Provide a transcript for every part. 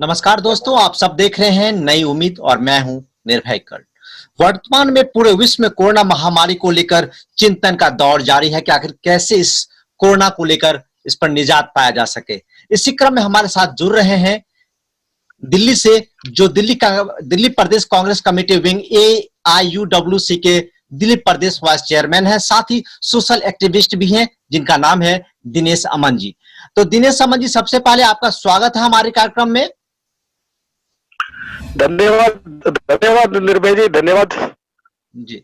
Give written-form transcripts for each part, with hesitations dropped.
नमस्कार दोस्तों, आप सब देख रहे हैं नई उम्मीद और मैं हूं निर्भय कर्ण। वर्तमान में पूरे विश्व में कोरोना महामारी को लेकर चिंतन का दौर जारी है कि आखिर कैसे इस कोरोना को लेकर इस पर निजात पाया जा सके। इसी क्रम में हमारे साथ जुड़ रहे हैं दिल्ली से, जो Delhi Pradesh Congress committee wing AIUWC के दिल्ली प्रदेश वाइस चेयरमैन है, साथ ही सोशल एक्टिविस्ट भी हैं जिनका नाम है दिनेश अमन जी। तो दिनेश अमन जी, सबसे पहले आपका स्वागत है हमारे कार्यक्रम में। धन्यवाद धन्यवाद निर्भय जी, धन्यवाद जी।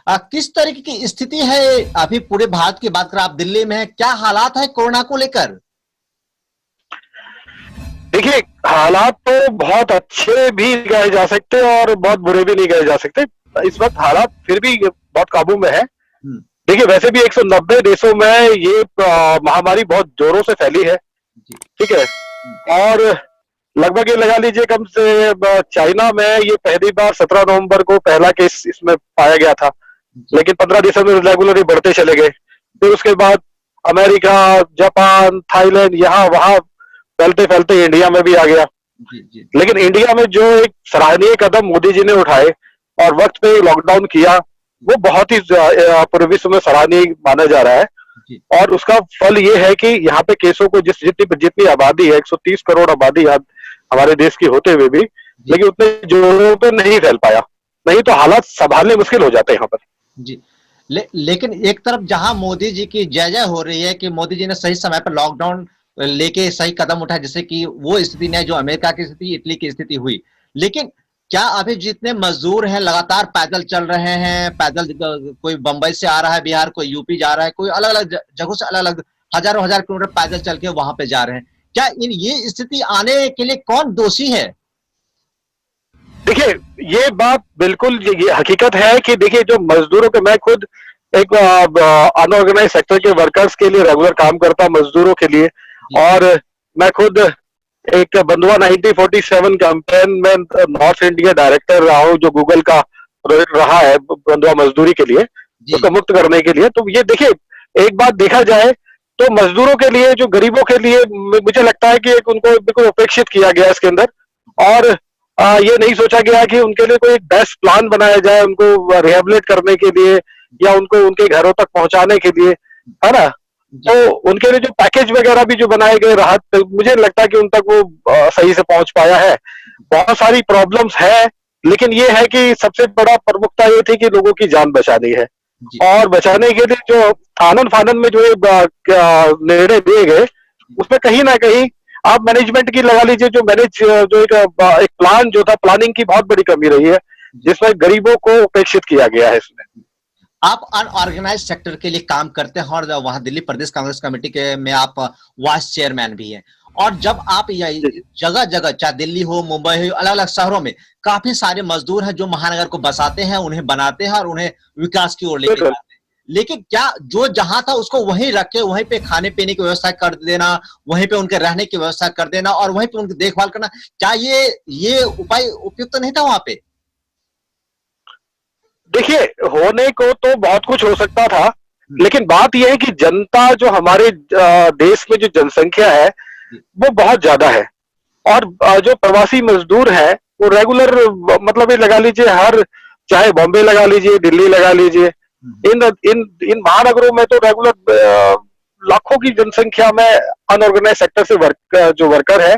किस तरीके की स्थिति है अभी पूरे भारत की बात करें, आप दिल्ली में है, क्या हालात है कोरोना को लेकर? देखिए, हालात तो बहुत अच्छे भी कहे जा सकते हैं और बहुत बुरे भी नहीं कहे जा सकते। इस वक्त हालात फिर भी बहुत काबू में है। देखिए, वैसे भी 190 देशों में ये महामारी बहुत जोरों से फैली है, ठीक है। और लगभग ये लगा लीजिए कम से चाइना में ये पहली बार 17 नवंबर को पहला केस इसमें पाया गया था, लेकिन 15 दिसंबर में रेगुलरली बढ़ते चले गए। फिर उसके बाद अमेरिका, जापान, थाईलैंड, यहाँ वहां फैलते फैलते इंडिया में भी आ गया। लेकिन इंडिया में जो एक सराहनीय कदम मोदी जी ने उठाए और वक्त पे लॉकडाउन किया, वो बहुत ही पूरे विश्व में सराहनीय माना जा रहा है। और उसका फल ये है कि यहाँ पे केसों को जितनी आबादी है, 130 करोड़ आबादी हमारे देश की होते हुए भी, लेकिन उतने जोरों पे नहीं फैल पाया। नहीं तो हालात संभालने मुश्किल हो जाते हैं यहाँ पर जी। लेकिन एक तरफ जहां मोदी जी की जय जय हो रही है कि मोदी जी ने सही समय पर लॉकडाउन लेके सही कदम उठाया, जैसे कि वो स्थिति नहीं जो अमेरिका की स्थिति, इटली की स्थिति हुई, लेकिन क्या अभी जितने मजदूर हैं लगातार पैदल चल रहे हैं, पैदल कोई बंबई से आ रहा है बिहार, कोई यूपी जा रहा है, कोई अलग अलग जगहों से अलग अलग हजारों हजार किलोमीटर पैदल चल के वहां पे जा रहे हैं, क्या ये स्थिति आने के लिए कौन दोषी है? देखिए, ये बात बिल्कुल ये हकीकत है कि देखिए, जो मजदूरों के, मैं खुद एक अनऑर्गेनाइज सेक्टर के वर्कर्स के लिए रेगुलर काम करता, मजदूरों के लिए, और मैं खुद एक बंधुआ 1947 कैंपेन में नॉर्थ इंडिया डायरेक्टर रहा हूँ, जो गूगल का प्रोजेक्ट रहा है बंधुआ मजदूरी के लिए, उसको मुक्त करने के लिए। तो ये देखिए, एक बात देखा जाए तो मजदूरों के लिए, जो गरीबों के लिए, मुझे लगता है कि उनको बिल्कुल उपेक्षित किया गया इसके अंदर, और ये नहीं सोचा गया कि उनके लिए कोई बेस्ट प्लान बनाया जाए उनको रिहेबिलिट करने के लिए या उनको उनके घरों तक पहुंचाने के लिए, है ना। तो उनके लिए जो पैकेज वगैरह भी जो बनाए गए राहत, मुझे लगता है कि उन तक वो सही से पहुंच पाया है। बहुत सारी प्रॉब्लम्स है, लेकिन ये है कि सबसे बड़ा प्रमुखता ये थी कि लोगों की जान बचानी है, और बचाने के लिए जो आनन फानन में जो निर्णय दिए गए, उसमें कहीं ना कहीं आप मैनेजमेंट की लगा लीजिए, जो एक प्लान जो था, प्लानिंग की बहुत बड़ी कमी रही है, जिसमें गरीबों को उपेक्षित किया गया है इसमें। आप अनऑर्गेनाइज सेक्टर के लिए काम करते हैं और वहां दिल्ली प्रदेश कांग्रेस कमेटी के में आप वाइस चेयरमैन भी हैं, और जब आप जगह जगह, चाहे दिल्ली हो, मुंबई हो, अलग अलग शहरों में काफी सारे मजदूर हैं जो महानगर को बसाते हैं, उन्हें बनाते हैं और उन्हें विकास की ओर लेके जाते हैं, लेकिन क्या जो जहां था उसको वहीं रख के वहीं पे खाने पीने की व्यवस्था कर देना, वहीं पे उनके रहने की व्यवस्था कर देना और वहीं पे उनकी देखभाल करना, क्या ये उपाय उपयुक्त नहीं था वहां पे? देखिए, होने को तो बहुत कुछ हो सकता था, लेकिन बात यह है कि जनता, जो हमारे देश में जो जनसंख्या है वो बहुत ज्यादा है, और जो प्रवासी मजदूर है वो रेगुलर, मतलब ये लगा लीजिए, हर, चाहे बॉम्बे लगा लीजिए, दिल्ली लगा लीजिए, इन इन इन महानगरों में तो रेगुलर लाखों की जनसंख्या में अनऑर्गेनाइज सेक्टर से जो वर्कर है,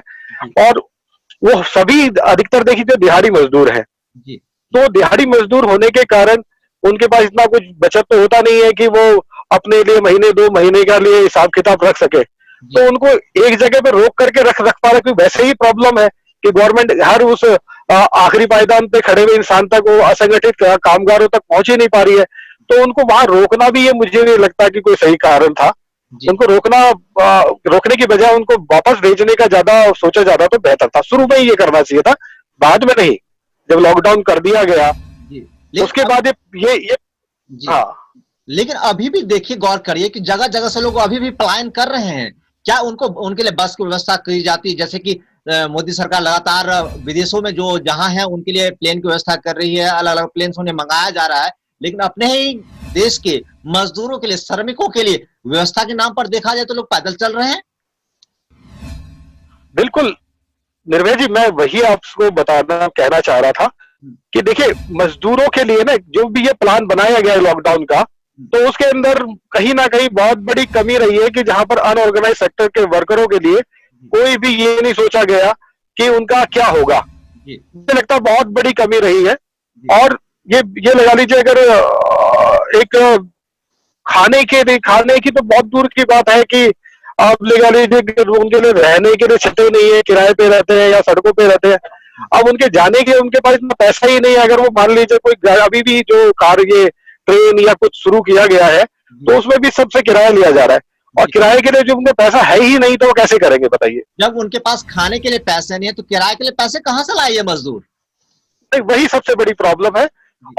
और वो सभी अधिकतर देखिए तो दिहाड़ी मजदूर है। तो दिहाड़ी मजदूर होने के कारण उनके पास इतना कुछ बचत तो होता नहीं है कि वो अपने लिए महीने 2 महीने का लिए हिसाब किताब रख सके। तो उनको एक जगह पे रोक करके रख पा रहे, क्योंकि वैसे ही प्रॉब्लम है कि गवर्नमेंट हर उस आखिरी पायदान पे खड़े हुए इंसान तक, वो असंगठित कामगारों तक पहुंच ही नहीं पा रही है। तो उनको वहां रोकना भी, ये मुझे नहीं लगता कि कोई सही कारण था। उनको रोकने की बजाय उनको वापस भेजने का सोचा ज्यादा तो बेहतर था। शुरू में ही ये करना चाहिए था, बाद में नहीं। जब लॉकडाउन कर दिया गया उसके बाद ये हाँ, लेकिन अभी भी देखिए, गौर करिए कि जगह जगह से लोग अभी भी पलायन कर रहे हैं। क्या उनके लिए बस की व्यवस्था की जाती है? जैसे कि मोदी सरकार लगातार विदेशों में जो जहां है उनके लिए प्लेन की व्यवस्था कर रही है, अलग अलग प्लेन उन्हें मंगाया जा रहा है, लेकिन अपने ही देश के मजदूरों के लिए, श्रमिकों के लिए व्यवस्था के नाम पर देखा जाए तो लोग पैदल चल रहे हैं। बिल्कुल, निर्भय जी, मैं वही आपको बताना कहना चाह रहा था कि देखिए, मजदूरों के लिए ना जो भी ये प्लान बनाया गया है लॉकडाउन का, तो उसके अंदर कहीं ना कहीं बहुत बड़ी कमी रही है कि जहां पर अनऑर्गेनाइज सेक्टर के वर्करों के लिए कोई भी ये नहीं सोचा गया कि उनका क्या होगा। मुझे लगता है बहुत बड़ी कमी रही है। और ये लगा लीजिए, अगर एक खाने की तो बहुत दूर की बात है कि आप लगा लीजिए कि उनके लिए रहने के लिए छतें नहीं है, किराए पे रहते हैं या सड़कों पे रहते हैं। अब उनके जाने के उनके पास इतना पैसा ही नहीं है। अगर वो मान लीजिए कोई अभी भी जो कार, ये ट्रेन या कुछ शुरू किया गया है, तो उसमें भी सबसे किराया लिया जा रहा है, और किराए के लिए जो उनके पैसा है ही नहीं, तो वो कैसे करेंगे बताइए। जब उनके पास खाने के लिए पैसे नहीं है तो किराए के लिए पैसे कहां से लाए ये मजदूर? वही सबसे बड़ी प्रॉब्लम है।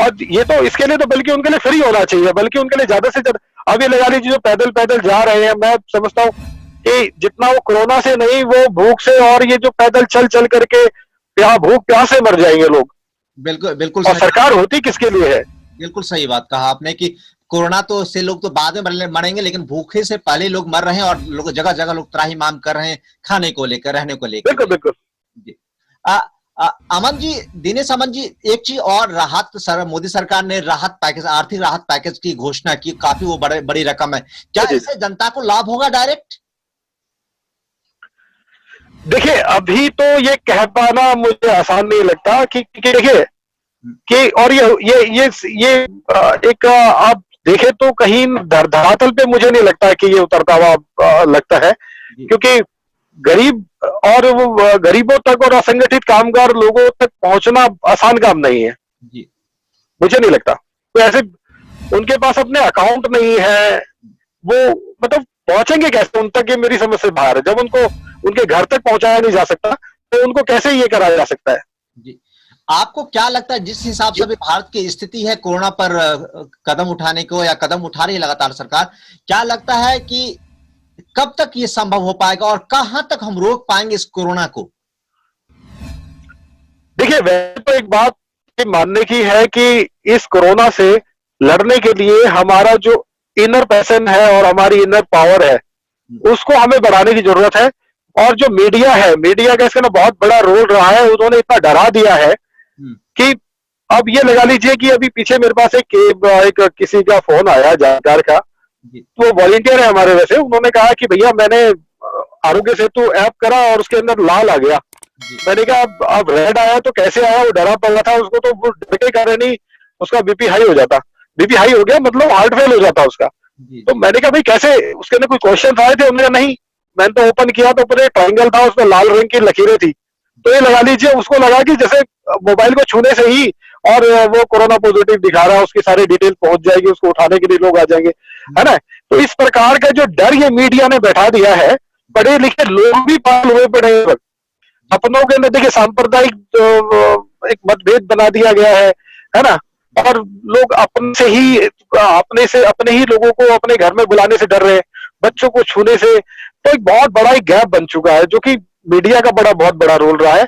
और ये तो इसके लिए तो बल्कि उनके लिए फ्री होना चाहिए, बल्कि उनके लिए ज्यादा से ज्यादा। अब ये लगा लीजिए जो पैदल पैदल जा रहे हैं, मैं समझता हूँ कि जितना वो कोरोना से नहीं, वो भूख से, और ये जो पैदल चल चल करके भूख प्यास से मर जाएंगे लोग। बिल्कुल बिल्कुल और सरकार होती किसके लिए है? बिल्कुल सही बात कहा आपने कि कोरोना तो से लोग तो बाद में मरेंगे, लेकिन भूखे से पहले लोग मर रहे हैं, और लोग जगह जगह लोग त्राहिमाम कर रहे हैं खाने को लेकर, रहने को लेकर। बिल्कुल बिल्कुल जी। अमन जी, दिनेश अमन जी, एक चीज और, मोदी सरकार ने राहत पैकेज, आर्थिक राहत पैकेज की घोषणा की, काफी वो बड़ी रकम है। क्या इससे जनता को लाभ होगा डायरेक्ट? देखिए, अभी तो ये कह पाना मुझे आसान नहीं लगता कि देखिए कि, और ये एक आप देखें तो कहीं धरातल पे मुझे नहीं लगता है कि ये उतरता हुआ लगता है, क्योंकि गरीब और वो गरीबों तक और असंगठित कामगार लोगों तक पहुंचना आसान काम नहीं है। मुझे नहीं लगता। तो ऐसे उनके पास अपने अकाउंट नहीं है, वो मतलब पहुंचेंगे कैसे उन तक, ये मेरी समझ से बाहर है। जब उनको उनके घर तक पहुंचाया नहीं जा सकता, तो उनको कैसे ये कराया जा सकता है? जी। आपको क्या लगता है, जिस हिसाब से अभी भारत की स्थिति है कोरोना पर कदम उठाने को, या कदम उठा रही है लगातार सरकार, क्या लगता है कि कब तक ये संभव हो पाएगा, और कहां तक हम रोक पाएंगे इस कोरोना को? देखिए, वैसे तो एक बात मानने की है कि इस कोरोना से लड़ने के लिए हमारा जो इनर पैशन है और हमारी इनर पावर है, उसको हमें बढ़ाने की जरूरत है। और जो मीडिया है, मीडिया का इसका ना बहुत बड़ा रोल रहा है। उन्होंने इतना डरा दिया है कि अब ये लगा लीजिए कि अभी पीछे मेरे पास एक किसी का फोन आया जानकार का, तो वॉलंटियर है हमारे। वैसे उन्होंने कहा कि भैया मैंने आरोग्य सेतु ऐप करा और उसके अंदर लाल आ गया। मैंने कहा अब रेड आया तो कैसे आया? वो डरा पड़ा था, उसको तो वो डर के कारण ही उसका बीपी हाई हो जाता। बीपी हाई हो गया मतलब हार्ट फेल हो जाता उसका। तो मैंने कहा भाई कैसे? उसके अंदर कोई क्वेश्चन आए थे? उन्होंने नहीं। मैंने तो ओपन किया तो पूरे ट्रायंगल था, उसमें लाल रंग की लकीरें थी। तो ये लगा लीजिए उसको लगा कि जैसे मोबाइल को छूने से ही और वो कोरोना पॉजिटिव दिखा रहा है, उसकी सारी डिटेल पहुंच जाएगी, उसको उठाने के लिए लोग आ जाएंगे, है ना? तो इस प्रकार का जो डर ये मीडिया ने बैठा दिया है, पढ़े लिखे लोग भी पागल हुए पड़े हैं। अपनों के अंदर देखिए सांप्रदायिक एक मतभेद बना दिया गया है ना? और लोग अपने ही लोगों को अपने घर में बुलाने से डर रहे हैं, बच्चों को छूने से। तो एक बहुत बड़ा एक गैप बन चुका है, जो कि मीडिया का बहुत बड़ा रोल रहा है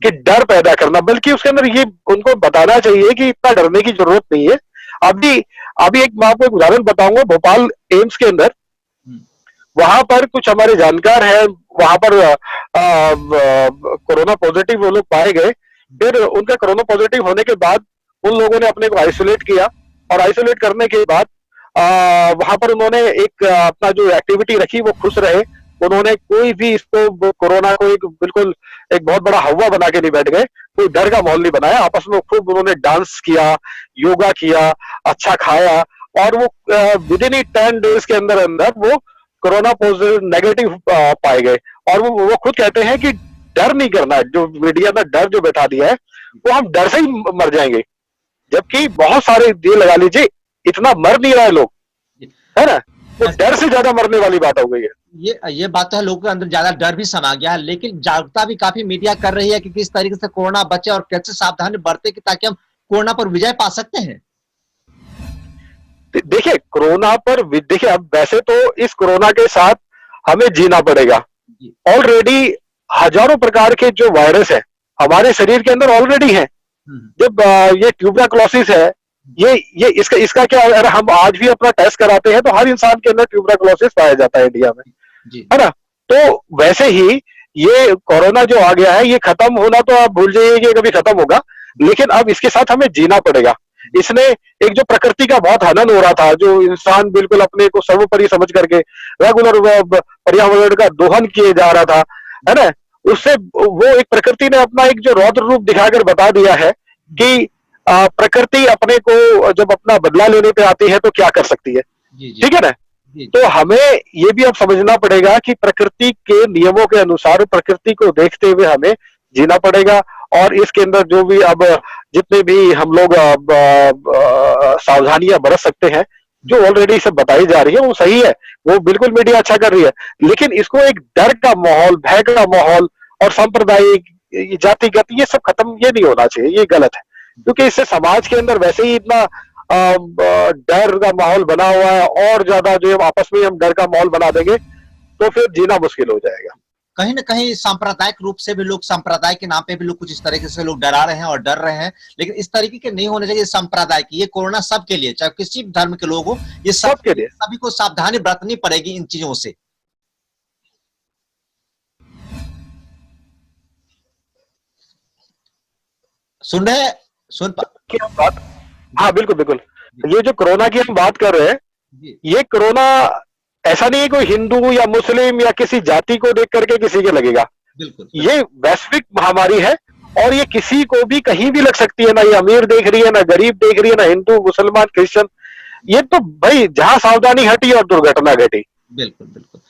कि डर पैदा करना। बल्कि उसके अंदर ये उनको बताना चाहिए कि इतना डरने की जरूरत नहीं है। अभी मैं आपको एक उदाहरण बताऊंगा। भोपाल एम्स के अंदर, वहां पर कुछ हमारे जानकार हैं, वहां पर कोरोना पॉजिटिव वो लोग पाए गए। फिर उनका कोरोना पॉजिटिव होने के बाद उन लोगों ने अपने को आइसोलेट किया, और आइसोलेट करने के बाद वहां पर उन्होंने एक अपना जो एक्टिविटी रखी, वो खुश रहे। उन्होंने कोई भी इसको कोरोना को एक बिल्कुल एक बहुत बड़ा हवा बना के नहीं बैठ गए, कोई डर का माहौल नहीं बनाया। आपस में खूब उन्होंने डांस किया, योगा किया, अच्छा खाया, और वो विद इन 10 डेज के अंदर अंदर वो कोरोना पॉजिटिव नेगेटिव पाए गए। और वो खुद कहते हैं कि डर नहीं करना, जो मीडिया में डर जो बैठा दिया है, वो हम डर से ही मर जाएंगे। जबकि बहुत सारे ये लगा लीजिए इतना मर नहीं रहे लोग, है ना? तो डर से ज्यादा मरने वाली बात हो गई है। ये बात तो है, लोगों के अंदर ज्यादा डर भी समा गया है, लेकिन जागरूकता भी काफी मीडिया कर रही है कि किस तरीके से कोरोना बचे और कैसे सावधानी बरते कि ताकि हम कोरोना पर विजय पा सकते हैं। देखिए कोरोना पर देखिए, अब वैसे तो इस कोरोना के साथ हमें जीना पड़ेगा। ऑलरेडी हजारों प्रकार के जो वायरस है हमारे शरीर के अंदर ऑलरेडी है। जब ये ट्यूबरक्लोसिस है, ये इसका क्या, अगर हम आज भी अपना टेस्ट कराते हैं तो हर इंसान के अंदर ट्यूबरक्लोसिस पाया जाता है इंडिया में, है ना? तो वैसे ही ये कोरोना जो आ गया है, ये खत्म होना तो आप भूल जाइए कि कभी खत्म होगा, लेकिन अब इसके साथ हमें जीना पड़ेगा। इसने एक जो प्रकृति का बहुत हनन हो रहा था, जो इंसान बिल्कुल अपने को सर्वोपरि समझ करके रेगुलर पर्यावरण का दोहन किए जा रहा था, है ना, उससे वो एक प्रकृति ने अपना एक जो रौद्र रूप दिखाकर बता दिया है कि प्रकृति अपने को जब अपना बदला लेने पे आती है तो क्या कर सकती है। जी जी ठीक है ना। जी तो हमें ये भी अब समझना पड़ेगा कि प्रकृति के नियमों के अनुसार, प्रकृति को देखते हुए हमें जीना पड़ेगा। और इसके अंदर जो भी अब जितने भी हम लोग सावधानियां बरत सकते हैं, जो ऑलरेडी सब बताई जा रही है, वो सही है, वो बिल्कुल मीडिया अच्छा कर रही है, लेकिन इसको एक डर का माहौल, भय का माहौल और सांप्रदायिक, जातिगत, ये सब खत्म, ये नहीं होना चाहिए, ये गलत है। क्योंकि इससे समाज के अंदर वैसे ही इतना डर का माहौल बना हुआ है, और ज्यादा जो आपस में हम डर का माहौल बना देंगे तो फिर जीना मुश्किल हो जाएगा। कहीं ना कहीं सांप्रदायिक रूप से भी लोग, संप्रदाय के नाम पे भी लोग कुछ इस तरीके से लोग डरा रहे हैं और डर रहे हैं, लेकिन इस तरीके के नहीं होने चाहिए। सांप्रदायिक, ये कोरोना सबके लिए, चाहे किसी भी धर्म के लोग हो, ये सबके लिए सभी को सावधानी बरतनी पड़ेगी इन चीजों से। सुन रहे, की हम बात, हाँ बिल्कुल बिल्कुल, ये जो कोरोना की हम बात कर रहे हैं, जी ये कोरोना ऐसा नहीं है कोई हिंदू या मुस्लिम या किसी जाति को देख करके किसी के लगेगा। बिल्कुल ये वैश्विक महामारी है और ये किसी को भी कहीं भी लग सकती है। ना ये अमीर देख रही है, ना गरीब देख रही है, ना हिंदू मुसलमान क्रिश्चियन। ये तो भाई जहां सावधानी हटी और दुर्घटना घटी। बिल्कुल बिल्कुल।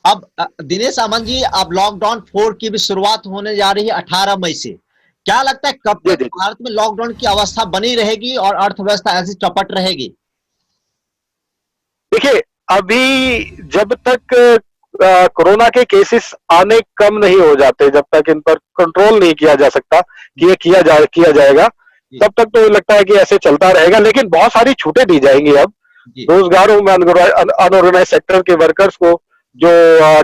अब दिनेश अमन जी, अब लॉकडाउन 4 की भी शुरुआत होने जा रही है 18 मई से। क्या लगता है कब तक भारत में लॉकडाउन की अवस्था बनी रहेगी और अर्थव्यवस्था ऐसी चौपट रहेगी? देखिए, अभी जब तक कोरोना के केसेस आने कम नहीं हो जाते, जब तक इन पर कंट्रोल नहीं किया जा सकता कि ये किया जाएगा, तब तक तो लगता है कि ऐसे चलता रहेगा। लेकिन बहुत सारी छूटें दी जाएंगी अब रोजगारों में, अनऑर्गेनाइज सेक्टर के वर्कर्स को, जो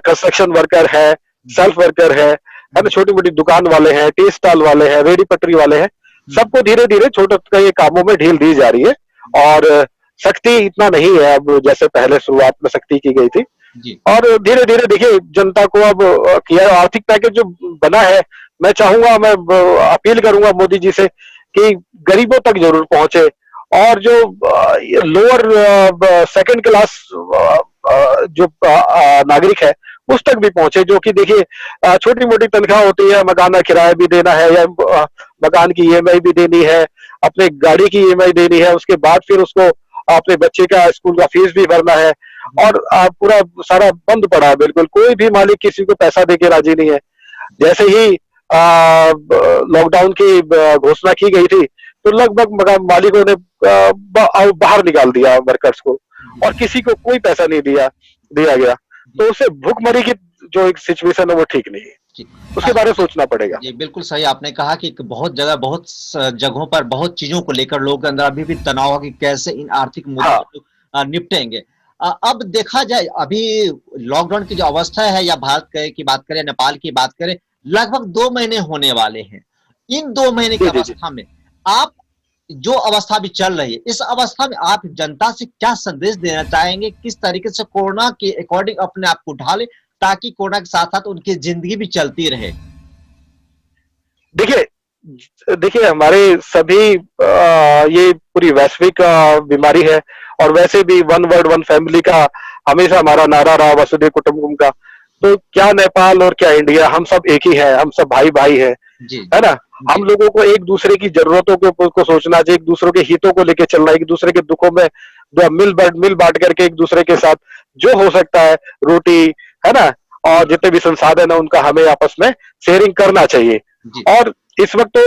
कंस्ट्रक्शन वर्कर है, सेल्फ वर्कर है ना, छोटी मोटी दुकान वाले हैं, टी स्टॉल वाले हैं, रेडी पटरी वाले हैं, सबको धीरे धीरे छोटे छोटे कामों में ढील दी जा रही है। और सख्ती इतना नहीं है अब जैसे पहले शुरुआत में सख्ती की गई थी। और धीरे धीरे देखिए जनता को अब किया आर्थिक पैकेज जो बना है, मैं चाहूंगा, मैं अपील करूंगा मोदी जी से कि गरीबों तक जरूर पहुंचे, और जो लोअर सेकंड क्लास जो नागरिक है उस तक भी पहुंचे, जो कि देखिए छोटी मोटी तनख्वाह होती है, मकान का किराया भी देना है, या मकान की ईएमआई भी देनी है, अपने गाड़ी की ईएमआई देनी है, उसके बाद फिर उसको अपने बच्चे का स्कूल का फीस भी भरना है, और पूरा सारा बंद पड़ा है। बिल्कुल कोई भी मालिक किसी को पैसा देके राजी नहीं है। जैसे ही लॉकडाउन की घोषणा की गई थी तो लगभग मालिकों ने बाहर निकाल दिया वर्कर्स को, और किसी को कोई पैसा नहीं दिया गया। तो उससे भूखमरी की जो एक सिचुएशन है वो ठीक नहीं है, उसके बारे में सोचना पड़ेगा। जी बिल्कुल सही आपने कहा कि बहुत जगह, बहुत जगहों पर बहुत चीजों को लेकर लोगों के अंदर अभी भी तनाव है कि कैसे इन आर्थिक मुद्दों को निपटेंगे। अब देखा जाए, अभी लॉकडाउन की जो अवस्था है, या भारत की बात करें, नेपाल की बात करें, लगभग 2 महीने होने वाले हैं। इन 2 महीने की अवस्था में आप जो अवस्था भी चल रही है, इस अवस्था में आप जनता से क्या संदेश देना चाहेंगे? किस तरीके से कोरोना के अकॉर्डिंग अपने आप को ढाले ताकि कोरोना के साथ साथ उनकी जिंदगी भी चलती रहे? देखिए हमारे सभी ये पूरी वैश्विक बीमारी है, और वैसे भी वन वर्ल्ड वन फैमिली का हमेशा हमारा नारा रहा, वसुधैव कुटुंबकम का। तो क्या नेपाल और क्या इंडिया, हम सब एक ही है, हम सब भाई भाई है ना। हम लोगों को एक दूसरे की जरूरतों को सोचना चाहिए, एक दूसरे के हितों को लेकर चलना, एक दूसरे के दुखों में मिल बांट करके एक दूसरे के साथ जो हो सकता है, रोटी है ना, और जितने भी संसाधन है उनका हमें आपस में शेयरिंग करना चाहिए। और इस वक्त तो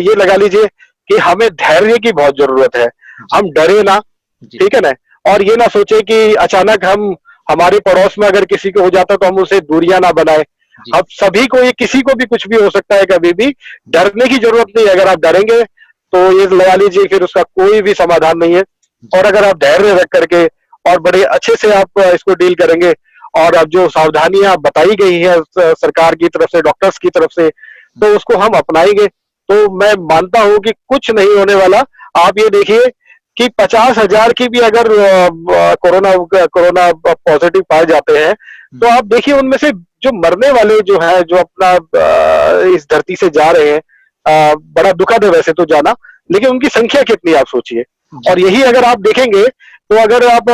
ये लगा लीजिए कि हमें धैर्य की बहुत जरूरत है। हम डरे ना, ठीक है ना, और ये ना सोचे कि अचानक हमारे पड़ोस में अगर किसी को हो जाता तो हम उसे दूरियां ना बनाए। अब सभी को, ये किसी को भी कुछ भी हो सकता है, कभी भी डरने की जरूरत नहीं है। अगर आप डरेंगे तो ये लगा लीजिए फिर उसका कोई भी समाधान नहीं है। और अगर आप धैर्य रख करके और बड़े अच्छे से आप इसको डील करेंगे, और अब जो सावधानियां बताई गई है सरकार की तरफ से, डॉक्टर्स की तरफ से, तो उसको हम अपनाएंगे तो मैं मानता हूं कि कुछ नहीं होने वाला। आप ये देखिए कि 50,000 की भी अगर कोरोना पॉजिटिव पाए जाते हैं, तो आप देखिए उनमें से जो मरने वाले जो है, जो अपना इस धरती से जा रहे हैं, बड़ा दुखद है वैसे तो जाना, लेकिन उनकी संख्या कितनी आप सोचिए। और यही अगर आप देखेंगे तो अगर आप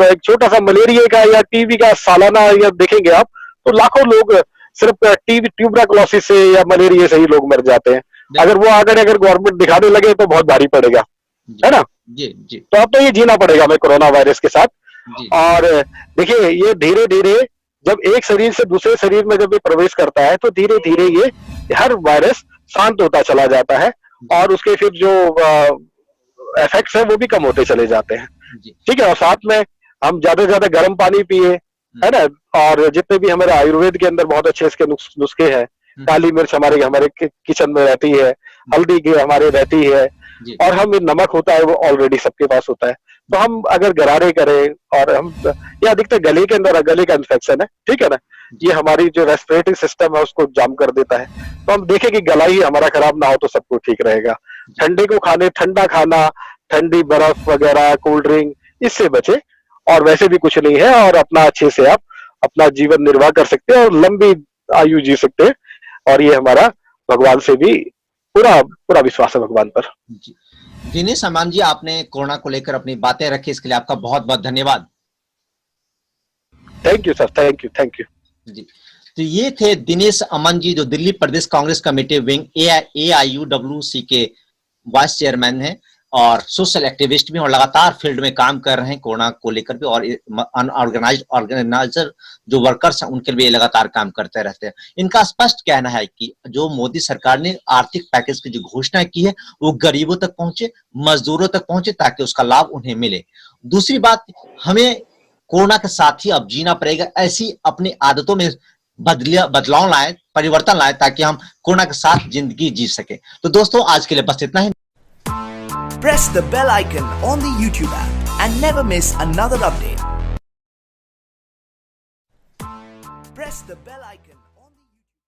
एक छोटा सा मलेरिया का या टीबी का सालाना या देखेंगे आप, तो लाखों लोग सिर्फ टीबी ट्यूबरकुलोसिस से या मलेरिया से ही लोग मर जाते हैं। अगर वो अगर गवर्नमेंट दिखाने लगे तो बहुत भारी पड़ेगा, है ना। जी जी तो अब तो ये जीना पड़ेगा हमें कोरोना वायरस के साथ। जी और देखिए ये धीरे धीरे जब एक शरीर से दूसरे शरीर में जब ये प्रवेश करता है, तो धीरे धीरे ये हर वायरस शांत होता चला जाता है, और उसके फिर जो इफेक्ट्स है वो भी कम होते चले जाते हैं। जी ठीक है, और साथ में हम ज्यादा से ज्यादा गर्म पानी पिए, है ना। और जितने भी हमारे आयुर्वेद के अंदर बहुत अच्छे इसके नुस्खे हैं, काली मिर्च हमारे हमारे किचन में रहती है, हल्दी की हमारे रहती है, जी और हम नमक होता है वो ऑलरेडी सबके पास होता है। तो हम अगर गरारे करें, और हम ये अधिकतर गले के अंदर गले का इन्फेक्शन है, ठीक है ना, ये हमारी जो रेस्पिरेटरी सिस्टम है उसको जाम कर देता है। तो हम देखें कि गला ही हमारा खराब ना हो तो सब कुछ ठीक रहेगा। ठंडे को खाने, ठंडा खाना, ठंडी बर्फ वगैरह, कोल्ड ड्रिंक, इससे बचे, और वैसे भी कुछ नहीं है, और अपना अच्छे से आप अपना जीवन निर्वाह कर सकते हैं और लंबी आयु जी सकते हैं। और ये हमारा भगवान से भी पूरा पूरा विश्वास है भगवान पर। जी दिनेश अमान जी, आपने कोरोना को लेकर अपनी बातें रखी, इसके लिए आपका बहुत बहुत धन्यवाद। Thank you sir, thank you. जी, तो ये थे दिनेश अमन जी, जो Delhi Pradesh Congress committee wing AIUWC के वाइस चेयरमैन हैं और सोशल एक्टिविस्ट भी, और लगातार फील्ड में काम कर रहे हैं कोरोना को लेकर भी, और ऑर्गेनाइजर जो वर्कर्स हैं उनके लिए लगातार काम करते रहते हैं। इनका स्पष्ट कहना है कि जो मोदी सरकार ने आर्थिक पैकेज की जो घोषणा की है वो गरीबों तक पहुंचे, मजदूरों तक पहुंचे, ताकि उसका लाभ उन्हें मिले। दूसरी बात, हमें कोरोना के साथ ही अब जीना पड़ेगा, ऐसी अपनी आदतों में बदलाव लाए, परिवर्तन लाए, ताकि हम कोरोना के साथ जिंदगी जी सके। तो दोस्तों, आज के लिए बस इतना ही। Press the bell icon on the YouTube app and never miss another update. Press the bell icon.